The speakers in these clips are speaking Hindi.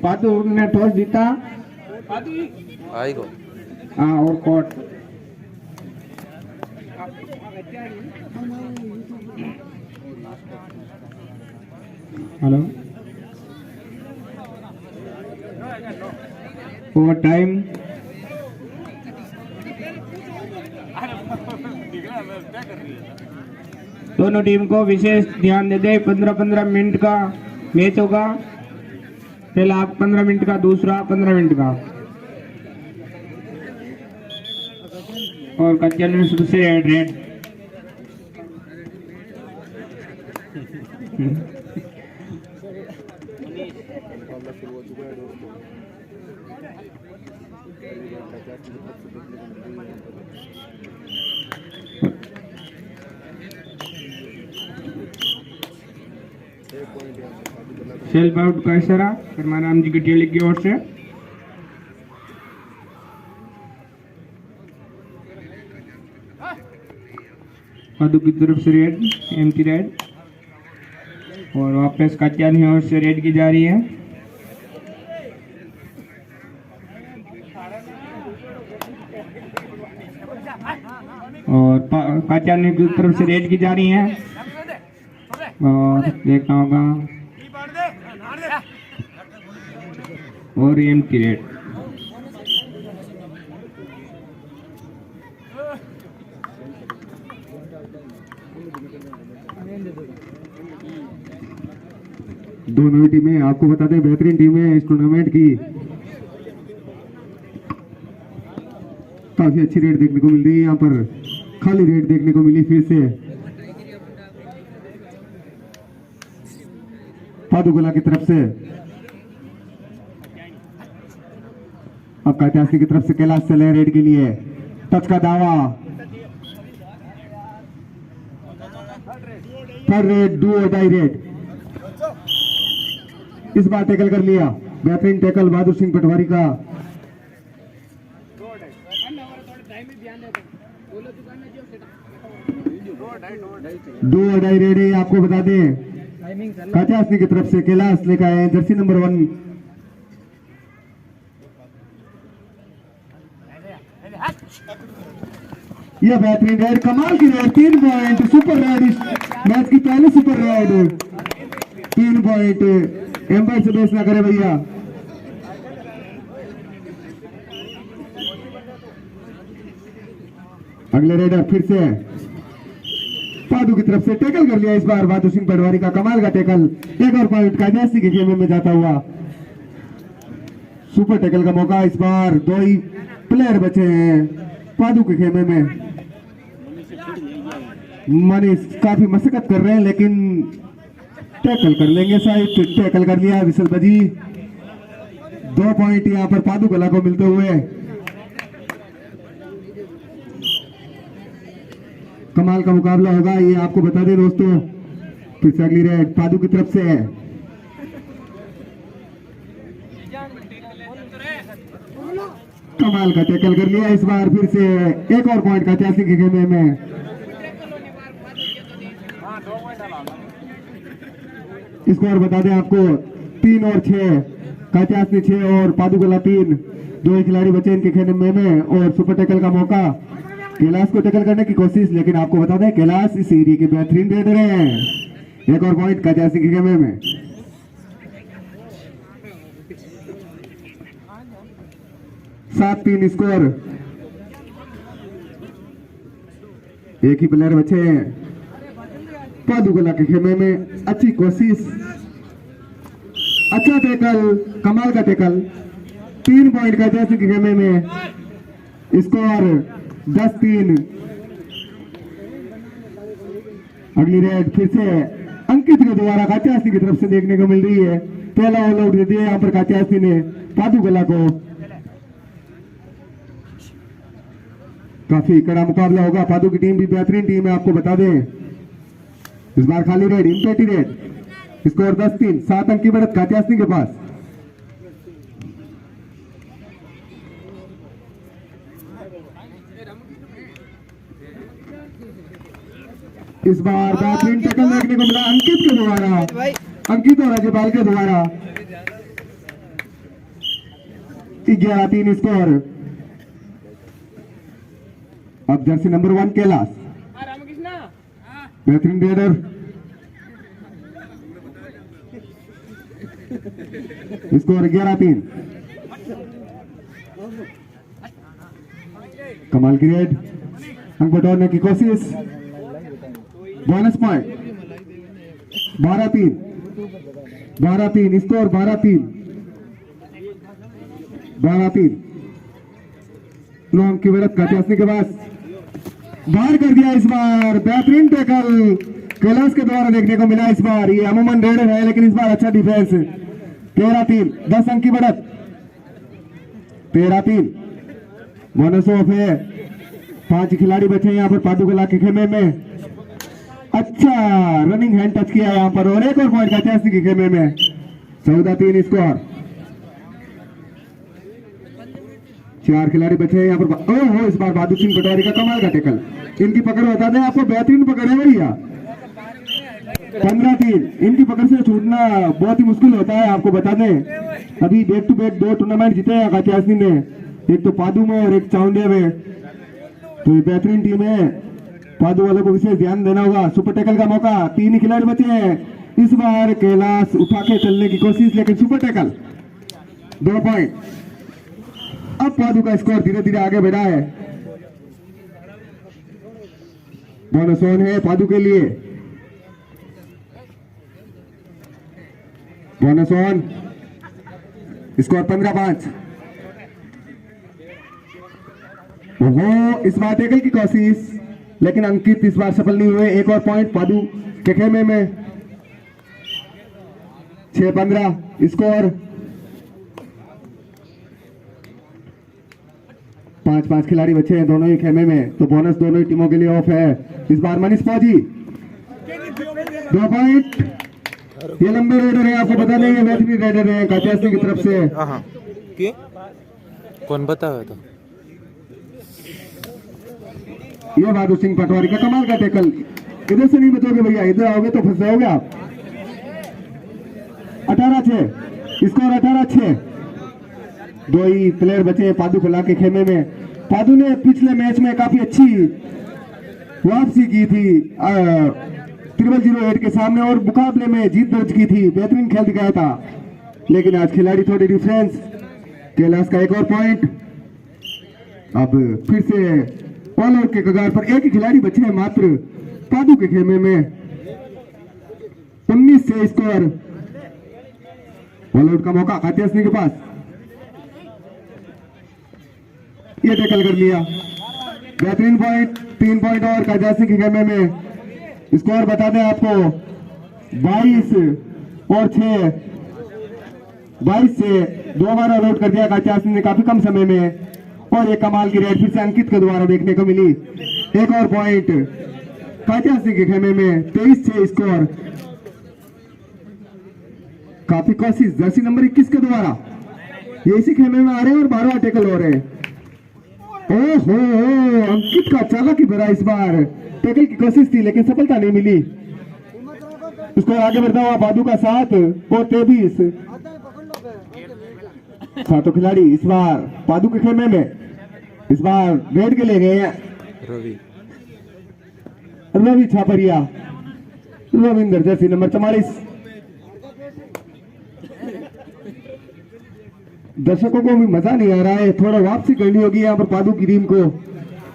पादू ने टॉस जीता। आई गो। हाँ और कोट। Hello over time. दोनों टीम को विशेष ध्यान दे दे। 15-15 मिनट का मैच होगा। पहला 15 मिनट का, दूसरा 15 मिनट का। और कच्चे में शुरू से रेड। सेल्फ आउट का इशारा शर्माराम जी की टीम की ओर से। मधु की तरफ से रेड, एम्प्टी रेड। और वापस कात्यानी ओर से रेड की जा रही है। और कात्यानी की तरफ से रेड की जा रही है। और देखना होगा और एम्प्टी रेड। दोनों ही टीमें आपको बता दें बेहतरीन टीमें इस टूर्नामेंट की। काफी अच्छी रेड देखने को मिल रही है। यहाँ पर खाली रेड देखने को मिली फिर से पादुगोला की तरफ से। अब कात्यासी की तरफ से कैलाश चले रेड के लिए। टच का दावा, थर्ड रेड, डू और डाई रेड। इस बार टैकल कर लिया। बेहतरीन टैकल बहादुर सिंह पटवारी का। डू और डाई रेड है आपको बता दें। कात्यासी की तरफ से कैलाश लेकर आए जर्सी नंबर 1। यह बेहतरीन रेड, कमाल की रेड, 3 पॉइंट, सुपर रेड। इस मैच की पहली सुपर रेड, 3 पॉइंट। एम्पायर से बेस ना करे भैया। अगले रेडर फिर से पादू की तरफ से टैकल कर लिया। इस बार बहादुर सिंह पटवारी का कमाल का टैकल। एक और पॉइंट कात्यासी के खेमे में जाता हुआ। सुपर टैकल का मौका इस बार। 2 ही प्लेयर बचे हैं पादू के खेमे में। मनीष काफी मशक्कत कर रहे हैं लेकिन टैकल कर लेंगे शायद। टैकल कर लिया, विसल बजी। 2 पॉइंट यहाँ पर पादू कला को मिलते हुए। कमाल का मुकाबला होगा ये आपको बता दें दोस्तों। फिर से अगली रेड पादू की तरफ से है। कमाल का टैकल कर लिया इस बार फिर से। एक और पॉइंट कात्यासी के खेमे में। स्कोर बता दें आपको 3 और 6। कात्यासी 6 और पादुगला 3। 2 ही खिलाड़ी बचे इनके खेमे में। और सुपर टैकल का मौका। कैलाश को टैकल करने की कोशिश, लेकिन आपको बता दें कैलाश इस एरिया के बेहतरीन रेडर हैं। एक और पॉइंट कात्यासी के खेमे में। 7-3 स्कोर। एक ही प्लेयर बचे हैं पादुगला के खेमे में। अच्छी कोशिश, अच्छा टैकल, कमाल का टैकल। 3 पॉइंट कात्यासी के खेमे में। स्कोर 10-3। अगली रेड फिर से अंकित के द्वारा कात्यासी की तरफ से देखने को मिल रही है। पहला ऑल आउट दे दिया यहाँ पर कात्यासी ने पादुगला को। काफी कड़ा मुकाबला होगा। पादू की टीम भी बेहतरीन टीम है आपको बता दें। इस बार खाली रेड, इम्पेटी रेड। स्कोर 10-3। 7 अंक की बढ़त कात्यासी के पास। इस बार बेहतरीन टैकल देखने को मिला अंकित के द्वारा, अंकित और अजयपाल के द्वारा। 11-3 स्कोर। अब जर्सी नंबर 1 कैलाश, बेहतरीन रेडर, स्कोर 11-3। कमाल की रेड, अंक बटोरने की कोशिश, बोनस पॉइंट 12-3, 12-3 स्कोर, 12-3, 12-3। 9 अंक की बढ़त काटियासनी के पास, बाहर कर दिया इस बार। बेहतरीन टैकल कैलाश के द्वारा देखने को मिला इस बार। ये अमूमन रेडर है लेकिन इस बार अच्छा डिफेंस। 13-3, 10 अंक की बढ़त, 13-3। बोनस ऑफ है, 5 खिलाड़ी बचे यहाँ पर पादुकला के खेमे में। अच्छा रनिंग हैंड टच किया यहाँ पर और एक और पॉइंट काटियासनी के खेमे में। 14-3 स्कोर। 4 खिलाड़ी बचे हैं यहाँ पर। ओहो, इस बार बहादुर सिंह पटवारी का कमाल का टैकल। इनकी पकड़ बता दें आपको, बेहतरीन पकड़ है भैया। 15-3, इनकी पकड़ से छूटना बहुत ही मुश्किल होता है, आपको बता दें। अभी बैक टू बैक 2 टूर्नामेंट जीते हैं काटियासनी ने, एक तो पादू में और एक चाउंडिया में। तो ये बेहतरीन टीम है, पादू वालों को विशेष ध्यान देना होगा। सुपर टैकल का मौका, 3 ही खिलाड़ी बचे हैं इस बार। कैलाश उठा के चलने की कोशिश, लेकिन सुपर टैकल 2 पॉइंट। अब पादू का स्कोर धीरे धीरे आगे बढ़ा है। बोनस ऑन है पादू के लिए, बोनस ऑन, स्कोर 15-5। ओहो, इस बार टैकल की कोशिश, लेकिन अंकित इस बार सफल नहीं हुए। एक और पॉइंट पादू के खेमे में। 6-15 स्कोर। 5-5 खिलाड़ी बचे हैं दोनों ही खेमे में, तो बोनस दोनों ही टीमों के लिए ऑफ है। इस बार मनीष फौजी 2 पॉइंट। ये लंबे रेडर है, आपको बता देंगे बेहतरीन रेडर है काटियासनी की तरफ से। कौन बताया था? ये बहादुर सिंह पटवारी का कमाल का टैकल। इधर से नहीं बचोगे भैया, इधर आओगे तो फंस जाओगे आप। 18-6 स्कोर, 18-6। 2 ही प्लेयर बचे हैं पादू को लाके खेमे में। पादू ने पिछले मैच में काफी अच्छी वापसी की थी 0008 के सामने और मुकाबले में जीत दर्ज की थी, बेहतरीन खेल दिखाया था। लेकिन आज खिलाड़ी थोड़ी डिफरेंस। कैलाश का एक और पॉइंट। अब फिर से ऑल आउट के कगार पर, एक ही खिलाड़ी बचे हैं मात्र पादू के खेमे में। 19 से स्कोर। ऑल आउट का मौका काटियासनी के पास, ये टैकल कर लिया। बेहतरीन पॉइंट, 3 पॉइंट और काटियासनी के खेमे में। स्कोर बता दें आपको, 22 और 6, 22 से 2 बार ऑल आउट कर दिया काटियासनी ने काफी कम समय में। और एक कमाल की रेड फिर से अंकित के द्वारा देखने को मिली। एक और पॉइंट काटियासनी के खेमे में। 23-6 स्कोर। काफी कोशिश जर्सी नंबर 21 के द्वारा, ये इसी खेमे में आ रहे हैं और 12वां टैकल हो रहे हैं। ओहो, अंकित का चालाकी भरा इस बार। टैकल की कोशिश थी लेकिन सफलता नहीं मिली। उसको आगे बढ़ता हुआ पादू का 7 और 23। 7 खिलाड़ी इस बार पादू के खेमे में। इस बार रेड के ले गए हैं रवि छापरिया, रविंदर जर्सी नंबर 44। दर्शकों को भी मजा नहीं आ रहा है, थोड़ा वापसी करनी होगी यहाँ पर पादू की टीम को।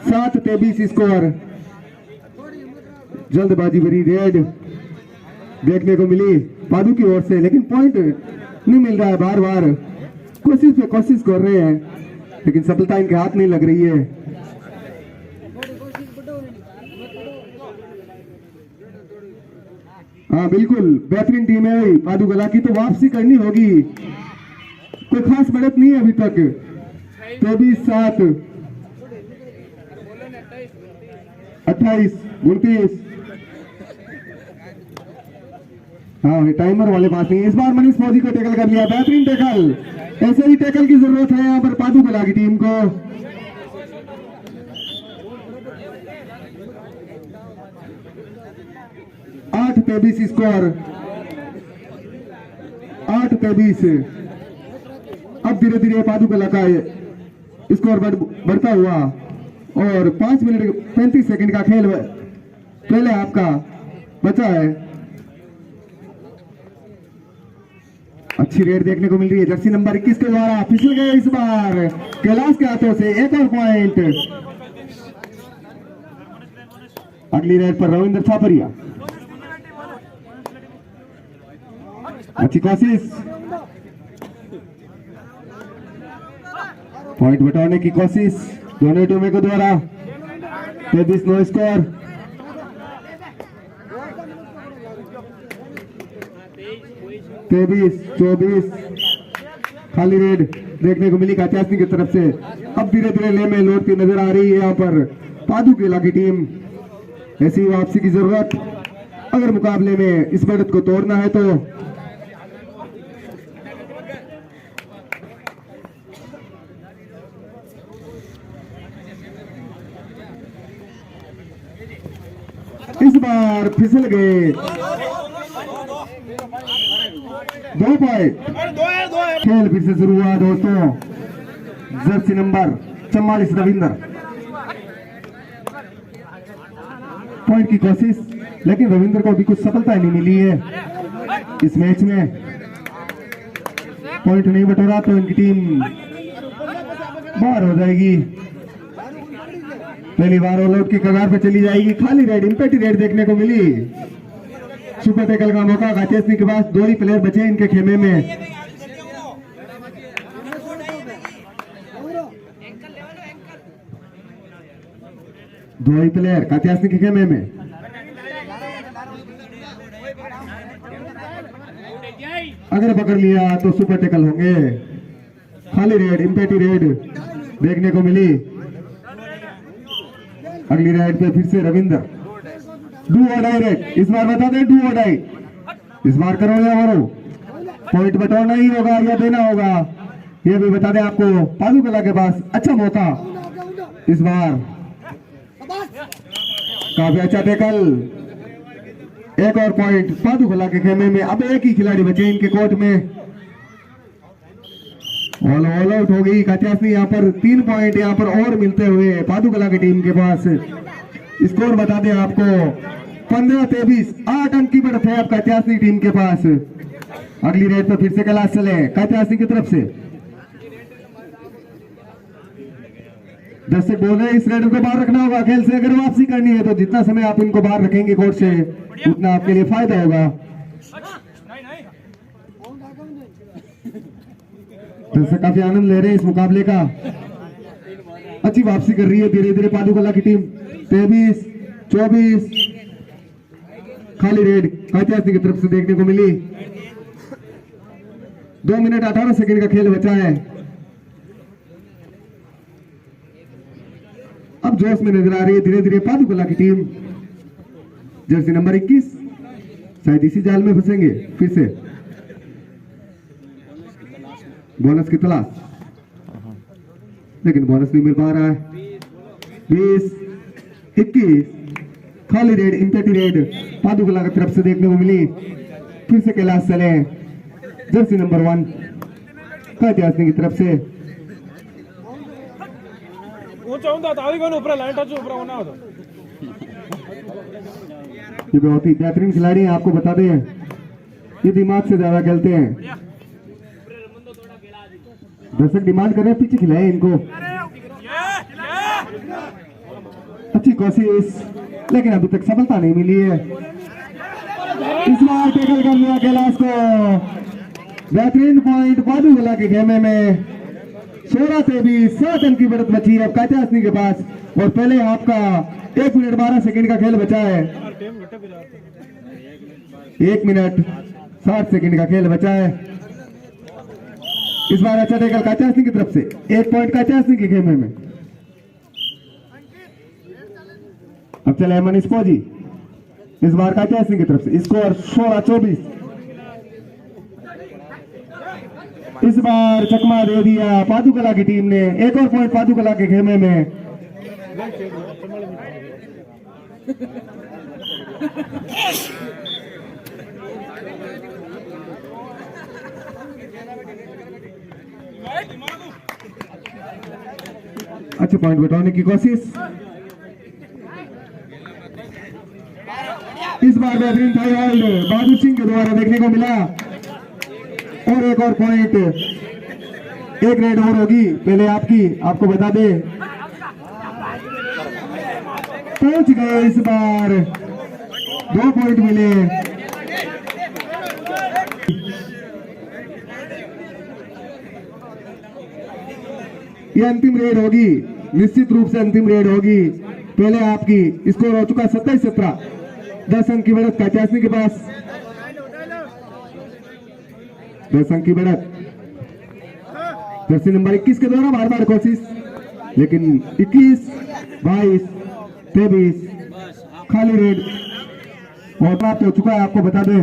7-23 स्कोर। जल्दबाजी भरी रेड देखने को मिली पादू की ओर से, लेकिन पॉइंट नहीं मिल रहा है। बार बार कोशिश पे कोशिश कर रहे हैं लेकिन सफलता इनके हाथ नहीं लग रही है। हाँ बिल्कुल, बेहतरीन टीम है पादू गला की, तो वापसी करनी होगी। कोई खास बढ़त नहीं है अभी तक। 24-7, 28, 29। हाँ, टाइमर वाले पास नहीं। इस बार मनीष फौजी को टैकल कर लिया, बेहतरीन टैकल। ऐसे ही टैकल की जरूरत है यहाँ पर पादू कला की टीम को। 8-23 स्कोर, 8-23। अब धीरे धीरे पादुकला का स्कोर बढ़ता हुआ और 5 मिनट 35 सेकंड का खेल पहले आपका बचा है। अच्छी रेड देखने को मिल रही है जर्सी नंबर 21 के द्वारा, फिसल गए इस बार कैलाश के हाथों से। एक और पॉइंट। अगली रेड पर रविंद्र छापरिया, अच्छी कोशिश, पॉइंट बटाने की कोशिश दोनों टीमों के द्वारा। 23 नो स्कोर। तेईस 24 खाली रेड देखने को मिली कात्यासनी की तरफ से। अब धीरे धीरे ले में लौटती नजर आ रही है यहाँ पर पादुकेला की टीम। ऐसी वापसी की जरूरत अगर मुकाबले में इस बढ़त को तोड़ना है तो। इस बार फिसल गए। 2 पॉइंट। खेल फिर से शुरू हुआ दोस्तों। जर्सी नंबर 44 रविंद्र, पॉइंट की कोशिश, लेकिन रविंद्र को अभी कुछ सफलता नहीं मिली है इस मैच में। पॉइंट नहीं बटोरा तो इनकी टीम बाहर हो जाएगी। पहली बार ऑल आउट की कगार पर चली जाएगी। खाली रेड, इंपेटी रेड देखने को मिली। सुपर टैकल का मौका कात्यासनी के पास। 2 ही प्लेयर बचे इनके खेमे में। दो ही प्लेयर कात्यासनी के खेमे में। अगर पकड़ लिया तो सुपर टैकल होंगे। खाली रेड, इंपेटी रेड देखने को मिली। अगली राइड पे फिर से रविंद्र। डू और डाई रेड, इस बार बता दें डू और डाई। इस बार करो या मरो, पॉइंट बटोरना ही होगा या देना होगा, ये भी बता दें आपको। पादुकला के पास अच्छा मौका इस बार। काफी अच्छा टैकल। एक और पॉइंट पादुकला के खेमे में। अब एक ही खिलाड़ी बचे इनके कोर्ट में। ऑल आउट हो गई कात्यासनी। यहाँ पर 3 पॉइंट यहाँ पर और मिलते हुए पादुकला की टीम के पास। स्कोर बता दें आपको 15-23, 8 अंक की बढ़त है अब कात्यासनी टीम के पास। अगली रेड पर फिर से कैलाश चले कात्यासनी की तरफ से। दर्शक बोल रहे हैं इस रेडर को बाहर रखना होगा खेल से। अगर वापसी करनी है तो जितना समय आप इनको बाहर रखेंगे कोर्ट से उतना आपके लिए फायदा होगा। दर्शक काफी आनंद ले रहे हैं इस मुकाबले का। अच्छी वापसी कर रही है धीरे धीरे पादुकला की टीम। 23-24 खाली रेड कात्यासनी की तरफ से देखने को मिली। 2 मिनट 18 सेकंड का खेल बचा है। अब जोश में नजर आ रही है धीरे धीरे पादुकला की टीम। जर्सी नंबर 21 शायद इसी जाल में फंसेंगे फिर से। बोनस की तलाश, लेकिन बोनस नहीं मिल पा रहा है। 20-21 खाली रेड, इंपेटी रेड पादुकला की तरफ से देखने को मिली। फिर से कैलाश चले जर्सी नंबर 1 कात्यासनी की तरफ से। ये बहुत ही बेहतरीन खिलाड़ी हैं, आपको बता दें ये दिमाग से ज्यादा खेलते हैं। दर्शक डिमांड कर रहे हैं पीछे खिलाए इनको। अच्छी कोशिश, लेकिन अभी तक सफलता नहीं मिली है। इस बार टैकल कर लिया कैलाश को। बेहतरीन पॉइंट पादुकला के खेमे में। 16-23 7 अंक की बढ़त बची है अब कात्यासनी के पास। और पहले आपका 1 मिनट 12 सेकंड का खेल बचा है। 1 मिनट 60 सेकंड का खेल बचा है। इस बार अच्छा टैकल कात्यासनी की तरफ से। 1 पॉइंट कात्यासनी के खेमे में। अब चले मनीष फौजी। इस बार कात्यासनी की तरफ से। स्कोर 16-24। इस बार चकमा दे दिया पादुकला की टीम ने। 1 और पॉइंट पादुकला के खेमे में। अच्छे पॉइंट बटोरने की कोशिश। इस बार बेहतरीन थाई होल्ड बहादुर सिंह के द्वारा देखने को मिला और एक और पॉइंट, एक रेड और होगी पहले आपको बता दे। पहुंच गए इस बार, 2 पॉइंट मिले। ये अंतिम रेड होगी, निश्चित रूप से अंतिम रेड होगी। पहले आपकी स्कोर हो चुका 27-17, 10 अंक की बढ़त कात्यासनी के पास, 10 अंक की बढ़त। जर्सी नंबर 21 के द्वारा बार बार कोशिश, लेकिन 21, 22, 23 खाली रेड और प्राप्त हो चुका है। आपको बता दें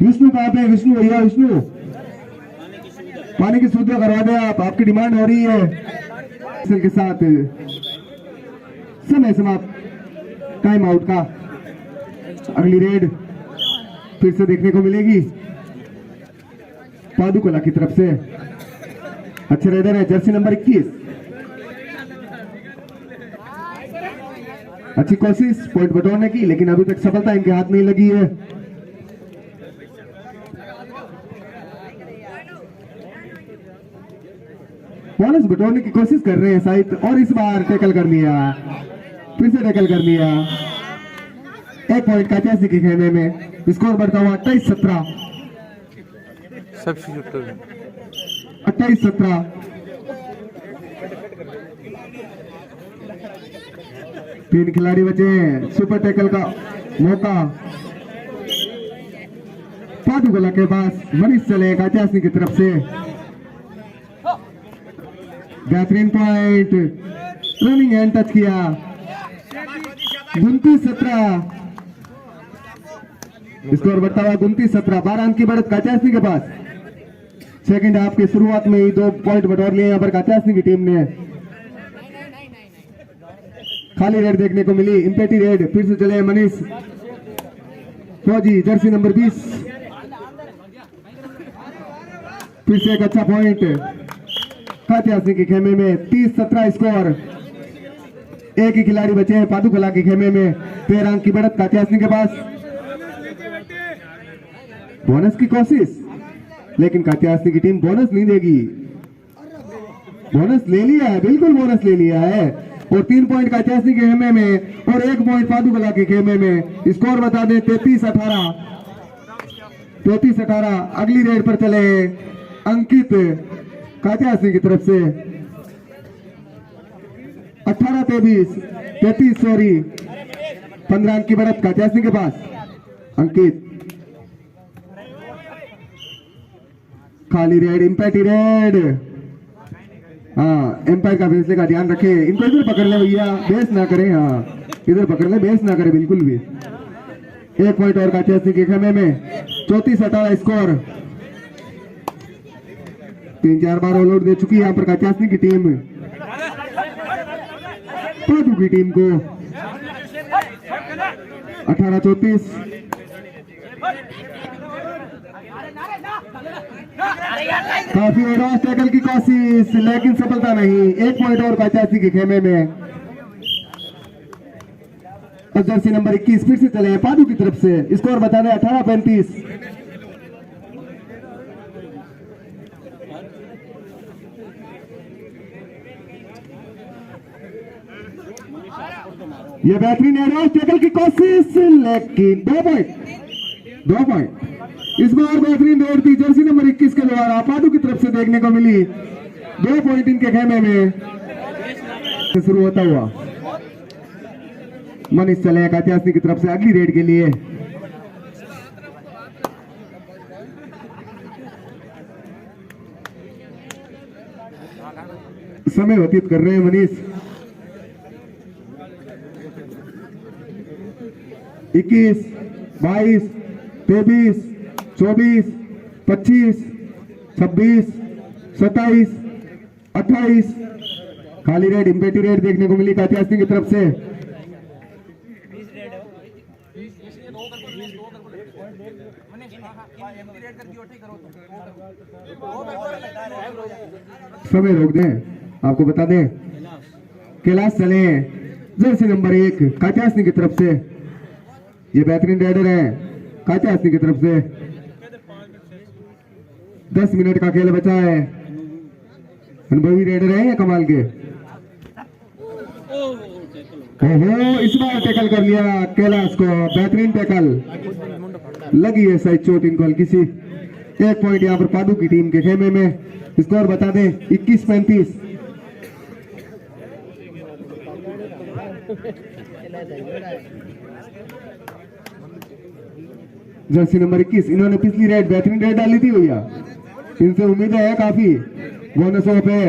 विष्णु कहाँ पे? विष्णु भैया, विष्णु पानी की सुविधा करवा दें आप, आपकी डिमांड हो रही है। के साथ समय समाप्त, टाइम आउट का। अगली रेड फिर से देखने को मिलेगी पादुकोला की तरफ से। अच्छे रेडर है जर्सी नंबर 21, अच्छी कोशिश पॉइंट बटोरने की, लेकिन अभी तक सफलता इनके हाथ नहीं लगी है। बोनस बटोरने की कोशिश कर रहे हैं साहित्य, और इस बार टैकल कर लिया, फिर से टैकल कर लिया। 1 पॉइंट कात्यासनी के खेमे में, स्कोर बढ़ता हुआ 28-17, 28-17। तीन खिलाड़ी बचे हैं, सुपर टैकल का मौका पादुकोला के पास। मनीष चले कात्यासनी की तरफ से, बेहतरीन पॉइंट, रनिंग हैंड टच किया। 29-17, स्कोर बढ़ता हुआ 29-17, 12 अंक की बढ़त कात्यासनी के पास। सेकंड हाफ की शुरुआत में ही 2 पॉइंट बटोर लिए यहाँ पर कात्यासनी की टीम ने। खाली रेड देखने को मिली, इंपेटी रेड। फिर से चले मनीष फौजी जर्सी नंबर 20, फिर से एक अच्छा पॉइंट कात्यासनी के खेमे में। 30-17 स्कोर। एक ही खिलाड़ी बचे हैं पादुकोला के खेमे में, 13 अंक की बढ़त कात्यासनी के पास। बोनस की कोशिश, लेकिन कात्यासनी की टीम बोनस नहीं देगी। बोनस ले लिया है, बिल्कुल बोनस ले लिया है, और 3 पॉइंट कात्यासनी के खेमे में और 1 पॉइंट पादुकोला के खेमे में। स्कोर बता दें 33-18, 33-18। अगली रेड पर चले अंकित कात्यासनी की तरफ से। 18-23, सॉरी, 15 अंक की बढ़त कात्यासनी के पास। अंकित खाली रेड, इंपैटी रेड। हाँ, एम्पायर का फैसले का ध्यान रखें। इनको इधर पकड़ ले भैया, बेस ना करें। हाँ, इधर पकड़ ले, बेस ना करें बिल्कुल भी। 1 पॉइंट और कात्यासनी के खेमे में। 34-18 स्कोर। 3-4 बार ऑल आउट दे चुकी है यहाँ पर कात्यासनी की टीम पादु की टीम को। 18-34। काफी एडवांस टैकल की कोशिश, लेकिन सफलता नहीं। 1 पॉइंट और कात्यासनी के खेमे में। जर्सी नंबर 21 फिर से चले पादु की तरफ से। स्कोर बता दें 18-35। ये बेहतरीन एडवांस टैकल की कोशिश, लेकिन 2 पॉइंट। इस बार बेहतरीन दौड़ थी जर्सी नंबर 21 के द्वारा पादु की तरफ से देखने को मिली। 2 पॉइंट इनके खेमे में। शुरू होता हुआ मनीष चले कात्यासनी की तरफ से अगली रेड के लिए। समय व्यतीत कर रहे हैं मनीष। 21, 22, 23, 24, 25, 26, 27, 28। खाली रेड, इंपेटी रेड देखने को मिली कात्यासनी की तरफ से। समय रोक दें, आपको बता दें कैलाश चले जर्सी नंबर 1 कात्यासनी की तरफ से। ये बेहतरीन राइडर है कात्यासनी की तरफ से। 10 मिनट का खेल बचा है। अनुभवी राइडर है या कमाल के। ओहो, इस बार टैकल कर लिया कैलाश को, बेहतरीन टैकल। लगी है सही चोट इनको हल्की सी। 1 पॉइंट यहाँ पर पादू की टीम के खेमे में। स्कोर बता दें 21-35। जर्सी नंबर 21 इन्होंने पिछली रेड बेहतरीन रेड डाली थी भैया। इनसे उम्मीद है काफी बोनसों पे।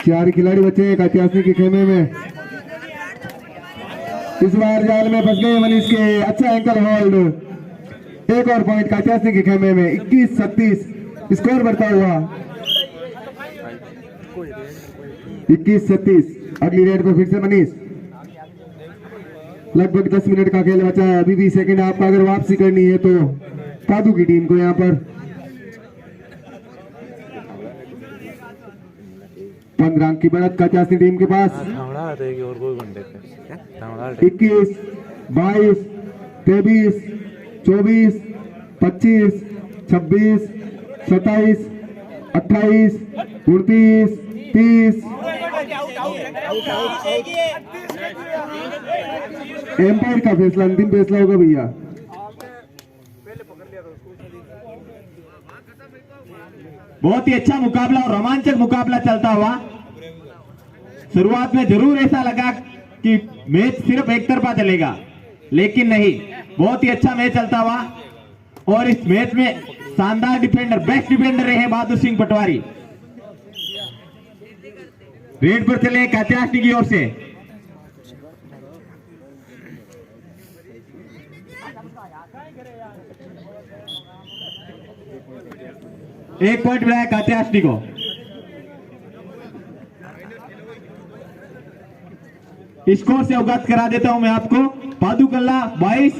4 खिलाड़ी बचे हैं कात्यासनी के खेमे में। इस बार जाल में फंस गए मनीष के। अच्छा एंकल होल्ड। 1 और पॉइंट कात्यासनी के खेमे में। 21-36 स्कोर बढ़ता हुआ। 21-36 अगली रेड पे फिर से मनीष। लगभग 10 मिनट का खेल बचा है। अभी भी सेकंड हाफ का अगर वापसी करनी है तो पादू की टीम को यहाँ पर 15 अंक की बढ़त कात्यासनी टीम के पास। 21, 22, 23, 24, 25, 26, 27, 28, 29, 30। एम्पायर का फैसला अंतिम फैसला होगा भैया। बहुत ही अच्छा मुकाबला और रोमांचक मुकाबला चलता हुआ। शुरुआत में जरूर ऐसा लगा कि मैच सिर्फ एक तरफा चलेगा, लेकिन नहीं, बहुत ही अच्छा मैच चलता हुआ। और इस मैच में शानदार डिफेंडर, बेस्ट डिफेंडर रहे बहादुर सिंह पटवारी। रेड पर चले कात्यासनी की ओर से। एक पॉइंट मिला है कात्यासनी को। स्कोर से अवगत करा देता हूं मैं आपको। पादुकल्ला 22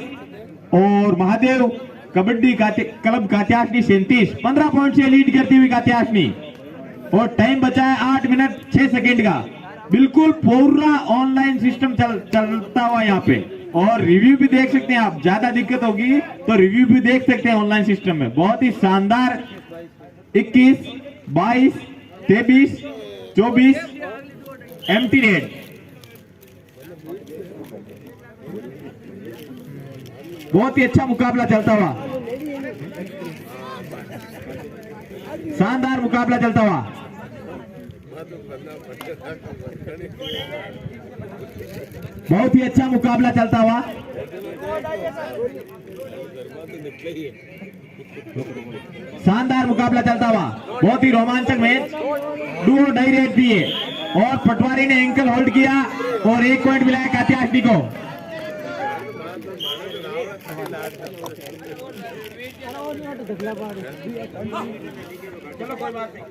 और महादेव कबड्डी क्लब कात्यासनी 37। 15 पॉइंट से लीड करती हुई कात्यासनी। और टाइम बचा है 8 मिनट 6 सेकेंड का। बिल्कुल पूरा ऑनलाइन सिस्टम चलता हुआ यहाँ पे। और रिव्यू भी देख सकते हैं आप। ज्यादा दिक्कत होगी तो रिव्यू भी देख सकते हैं ऑनलाइन सिस्टम में। बहुत ही शानदार 21, 22, 23, 24 एम्प्टी रेड। बहुत ही अच्छा मुकाबला चलता हुआ, शानदार मुकाबला चलता हुआ। बहुत ही अच्छा मुकाबला चलता हुआ। शानदार मुकाबला चलता हुआ। बहुत ही रोमांचक मैच। डू और डाई रेड दिए और पटवारी ने एंकल होल्ड किया और 1 पॉइंट मिला है कात्यासनी को। चलो कोई बात नहीं।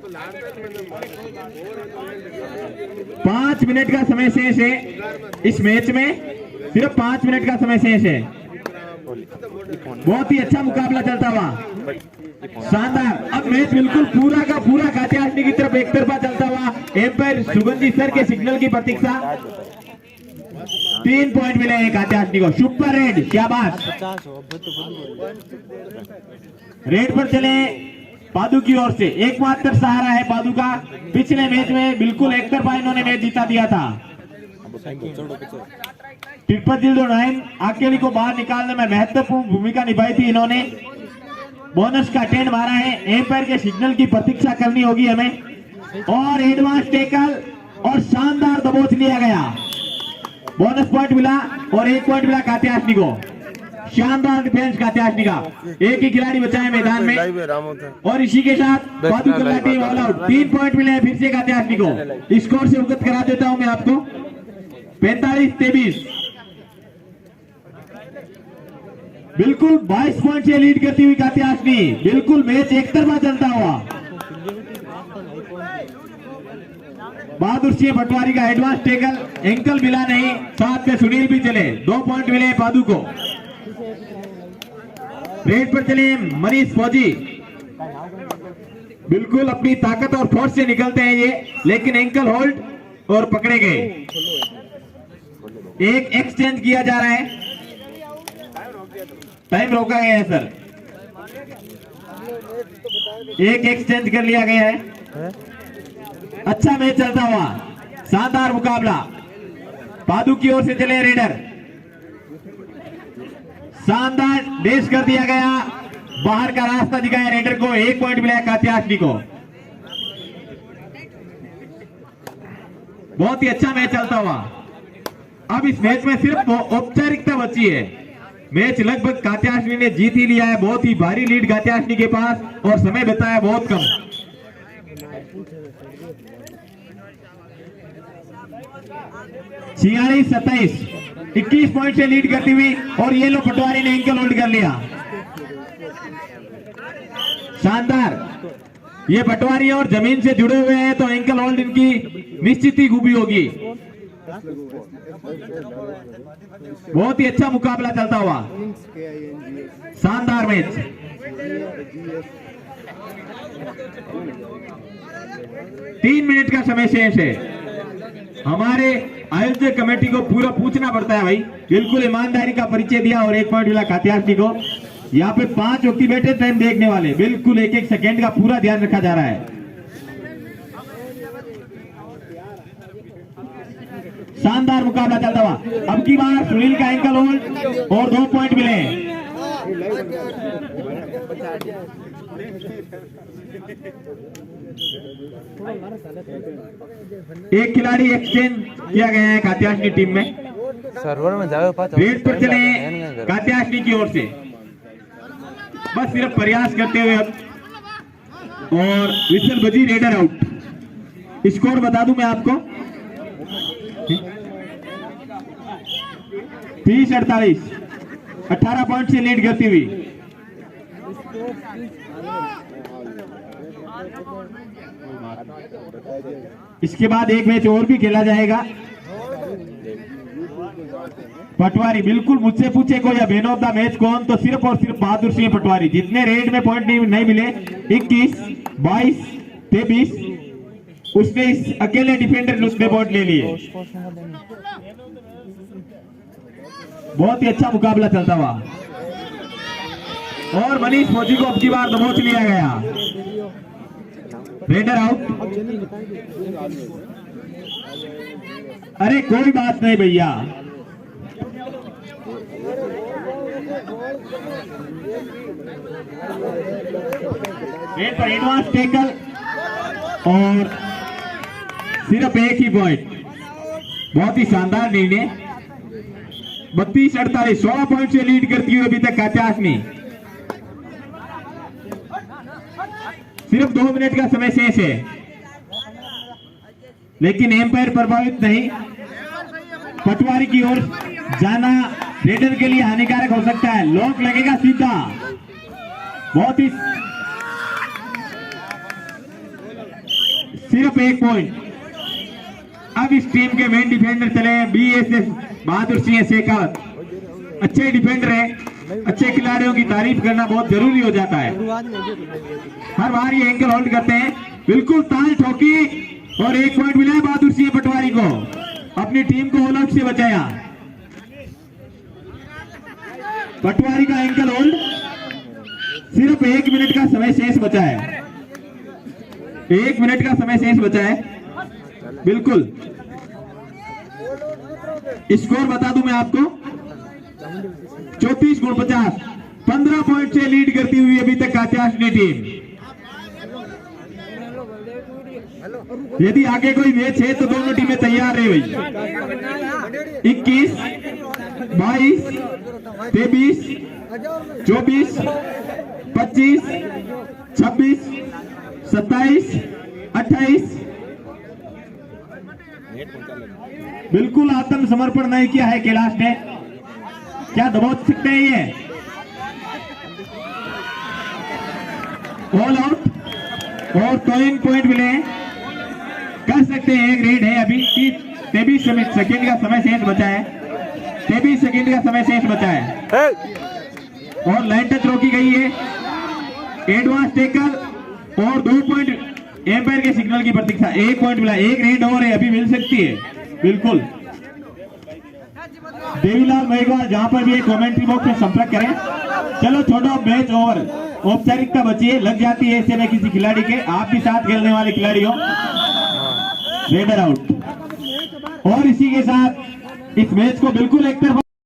5 मिनट का समय शेष है इस मैच में। सिर्फ 5 मिनट का समय शेष है। बहुत ही अच्छा मुकाबला चलता हुआ, शानदार। अब मैच बिल्कुल पूरा का पूरा कात्यासनी की तरफ एक तरफा चलता हुआ। एम्पायर सुगंधी सर के सिग्नल की प्रतीक्षा। 3 पॉइंट मिले हैं कात्यासनी को। सुपर रेड, क्या बात। रेड पर चले पादू की ओर से। एकमात्र सहारा है पादू का। पिछले मैच में बिल्कुल एक तरफा इन्होंने मैच जीता दिया था। 9 अकेली को बाहर निकालने में महत्वपूर्ण भूमिका निभाई थी इन्होंने। बोनस का टेंड मारा है। एम्पायर के सिग्नल की प्रतीक्षा करनी होगी हमें। और एडवांस टेकल और शानदार दबोच लिया गया। बोनस पॉइंट मिला और 1 पॉइंट मिला कात्यासनी को। शानदार डिफेंस कात्यासनी का। एक ही खिलाड़ी बचा है मैदान में और इसी के साथ पादुकल्ला टीम ऑल आउट। 3 पॉइंट मिले हैं फिर से कात्यासनी को। स्कोर से अवगत करा देता हूं मैं आपको। 45-23 बिल्कुल 22 पॉइंट से लीड करती हुई कात्यासनी। बिल्कुल मैच एक तरफा चलता हुआ। बहादुर सिंह पटवारी का एडवांस टेकल, एंकल मिला नहीं। साथ में सुनील भी चले। 2 पॉइंट मिले पादू को। रेड पर चले मनीष फौजी, बिल्कुल अपनी ताकत और फोर्स से निकलते हैं ये, लेकिन एंकल होल्ड और पकड़े गए। एक एक्सचेंज किया जा रहा है, टाइम रोका गया है सर, एक एक्सचेंज कर लिया गया है। अच्छा मैच चलता हुआ, शानदार मुकाबला। पादू की ओर से चले रेडर, शानदार डेश कर दिया गया, बाहर का रास्ता दिखाया रेडर को, 1 पॉइंट मिला है कात्याशनी को। बहुत ही अच्छा मैच चलता हुआ। अब इस मैच में सिर्फ औपचारिकता बची है, मैच लगभग कात्याशनी ने जीत ही लिया है। बहुत ही भारी लीड कात्याशनी के पास और समय बताया बहुत कम। छियालीस 27, 21 पॉइंट से लीड करती हुई, और ये लो पटवारी ने एंकल होल्ड कर लिया। शानदार, ये पटवारी और जमीन से जुड़े हुए हैं तो एंकल होल्ड इनकी निश्चित ही खूबी होगी। बहुत ही अच्छा मुकाबला चलता हुआ, शानदार मैच। तीन मिनट का समय शेष है। हमारे आयोजक कमेटी को पूरा पूछना पड़ता है भाई, बिल्कुल ईमानदारी का परिचय दिया और 1 पॉइंट मिला कात्याशनी को। यहाँ पे 5 व्यक्ति बैठे टाइम देखने वाले, बिल्कुल 1-1 सेकेंड का पूरा ध्यान रखा जा रहा है। शानदार मुकाबला चलता हुआ। अब की बार सुनील का एंकल होल्ड और 2 पॉइंट मिले। एक खिलाड़ी एक्सचेंज किया गया है कात्याशनी टीम में। सर्वर में जाओ, रेड पर चले कात्याशनी की ओर से, बस सिर्फ प्रयास करते हुए अब, और विसल बजी, रेडर आउट। स्कोर बता दूं मैं आपको, 30-48, 18 पॉइंट से लीड करती हुई। इसके बाद एक मैच और भी खेला जाएगा। पटवारी, बिल्कुल मुझसे पूछे को या मैन ऑफ द मैच कौन, तो सिर्फ और सिर्फ बहादुर सिंह पटवारी। जितने रेड में पॉइंट नहीं मिले, 21, 22, 23, उसने इस अकेले डिफेंडर ने उसमें पॉइंट ले लिए। बहुत ही अच्छा मुकाबला चलता हुआ, और मनीष फौजी को अब की बार दबोच लिया गया। Raider out. अरे कोई बात नहीं भैया, रेड पर एडवांस टेकल और सिर्फ एक ही पॉइंट। बहुत ही शानदार निर्णय। 32-48, 16 पॉइंट से लीड करती हुई अभी तक कात्याशनी। सिर्फ 2 मिनट का समय शेष है, लेकिन एम्पायर प्रभावित नहीं। पटवारी की ओर जाना रेडर के लिए हानिकारक हो सकता है। लॉक लगेगा सीधा। बहुत ही सिर्फ 1 पॉइंट। अब इस टीम के मेन डिफेंडर चले BSF बहादुर सिंह शेखावत। अच्छे डिफेंडर है, अच्छे खिलाड़ियों की तारीफ करना बहुत जरूरी हो जाता है। हर बार ये एंकल होल्ड करते हैं, बिल्कुल ताल ठोकी और 1 पॉइंट मिला है बहादुर सिंह पटवारी को। अपनी टीम को ऑल आउट से बचाया। पटवारी का एंकल होल्ड, सिर्फ 1 मिनट का समय शेष बचा है। 1 मिनट का समय शेष बचा है, बिल्कुल। स्कोर बता दूं मैं आपको, 34-50, 15 पॉइंट से लीड करती हुई अभी तक कात्याशनी टीम। यदि आगे कोई मैच है तो दोनों टीमें तैयार रहे भाई। 21, 22, 23, 24, 25, 26, 27, 28। बिल्कुल आत्मसमर्पण नहीं किया है कैलाश ने। क्या दबोच सकते हैं ये? ऑल आउट और टॉइंग पॉइंट मिले। कर सकते हैं, एक रेड है अभी। 23 सेकेंड का समय शेष बचा है। 23 सेकेंड का समय शेष बचा है। और लाइन टच रोकी गई है। एडवांस टेकल और 2 पॉइंट एम्पायर के सिग्नल की प्रतीक्षा। 1 पॉइंट मिला, 1 रेड और है, अभी मिल सकती है बिल्कुल। देवीलाल महिवाल जहां पर भी एक कमेंट्री बॉक्स में संपर्क करें। चलो छोड़ो, मैच ओवर, औपचारिकता बची है, लग जाती है ऐसे में किसी खिलाड़ी के, आप भी साथ खेलने वाले खिलाड़ी हो। Raider out. और इसी के साथ इस मैच को बिल्कुल एक तरफा